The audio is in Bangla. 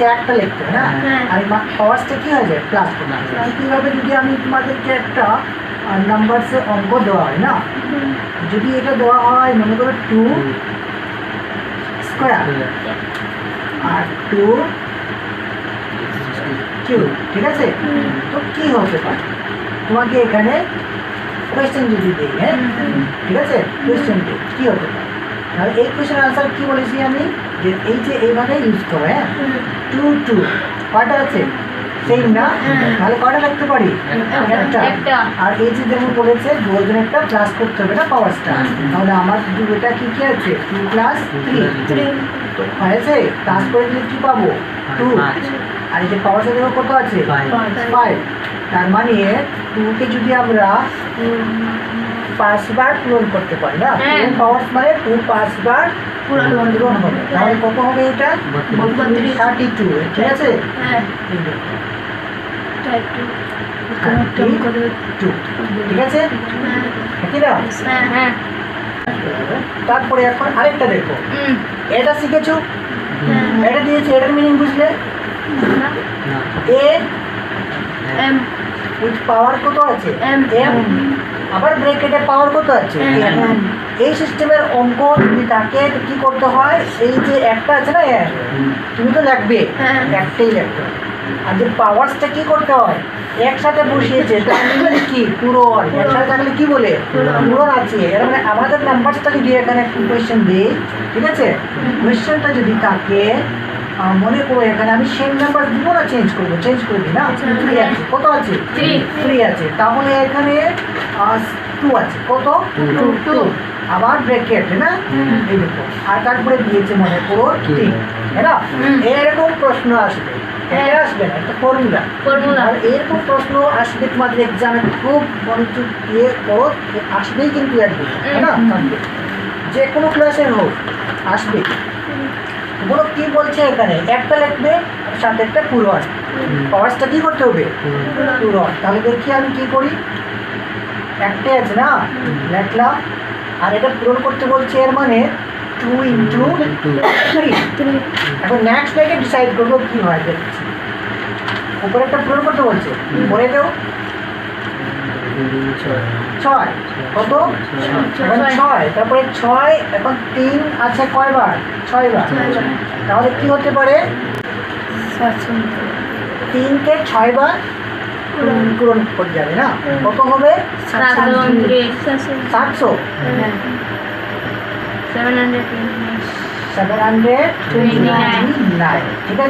বলেছে একটা লিখতে না, আর পাওয়ারসটা কি হয়ে যায় প্লাস করতে। কীভাবে যদি আমি তোমাদেরকে একটা নাম্বারসের অঙ্ক দেওয়া হয় না, যদি এটা দেওয়া হয় মনে করো 2 স্কোয়ার আর 2 কিউব, ঠিক আছে? তো কি হতে পারে তোমাকে এখানে কোয়েশ্চেন যদি দিই, হ্যাঁ ঠিক আছে, কোয়েশ্চেন দিই কি হতে পারে, তাহলে এই কোয়েশ্চেনের আনসার কি বলেছি আমি, যে এই যে এইভাবে ইউজ করো, হ্যাঁ 2 2 কয়টা আছে সেম না, তাহলে কয়টা রাখতে পারি একটা, আর এই যে যেমন বলেছে দুজন একটা প্লাস করতে হবে না পাওয়ারটা, তাহলে আমার এটা কি কি আছে 2 প্লাস 3 তো হয়েছে, প্লাস করে দিলে কি পাবো 2, আর এই যে পাওয়ারটা দেখো কত আছে 5, তার মানে 2 কে যদি আমরা 5 বার পূরণ করতে পারি না, পাওয়ার মানে 2 5 বার পূরণ হবে, তাহলে কত হবে এটা 32, ঠিক আছে? ঠিক আছে, তারপরে এখন আরেকটা দেখো, এটা শিখেছো, এটা দিয়েছে, এটার মিনিং বুঝলে, এ এম উইথ পাওয়ার কত আছে এম, আবার ব্র্যাকেটে পাওয়ার কত আছে এম। এই সিস্টেমের অঙ্ক যদি থাকে কি করতে হয়, এই যে একটা আছে না তুমি তো লাগবে একটাই লাগবে, আর যে পাওয়ারসটা কি করতে হয় একসাথে বসিয়েছে, তার মানে কি পূরণ, একসাথে থাকলে কি বলে পূরণ আছে, এর মানে আমাদের নাম্বারসটা যদি এখানে কোয়েশ্চেন দিই, ঠিক আছে, কোয়েশ্চেনটা যদি থাকে মনে করো এখানে আমি সেম নাম্বার দিব না, চেঞ্জ করে দিই না, 3 আছে, কত আছে 3 আছে, তাহলে এখানে 2 আছে, কত 2, আবার ব্র্যাকেট না এই দেখো, আর তারপরে দিয়েছে মনে করো 3, তাই না? এরকম প্রশ্ন আসবে, এটা আসবে না, একটা ফর্মুলা, আর এরকম প্রশ্ন আসবে তোমাদের এক্সামে, খুব মনোযোগ দিয়ে করো, আসবেই কিন্তু একদম, তাই না? যে কোনো ক্লাসের হোক আসবে। বলো কি বলছে এখানে, একটা লিখবে সাথে একটা পূরণ, পাওয়ারসটা কি করতে হবে পূরণ, তাহলে দেখি আমি কি করি, একটাই আছে না লিখলাম, আর এটা পূরণ করতে বলছে, এর মানে 2 × 3। এখন নেক্সট ডেকে ডিসাইড করবো কি হয়, দেখছি উপরে একটা পূরণ করতে বলছে, বলে দেও 6, কত 6, তারপরে 6, এখন 3 আছে কয়বার 6 বার, তাহলে কি হতে পারে 3কে 6 বার পূরণ করে যাবে না, কত হবে 700, 729, ঠিক আছে।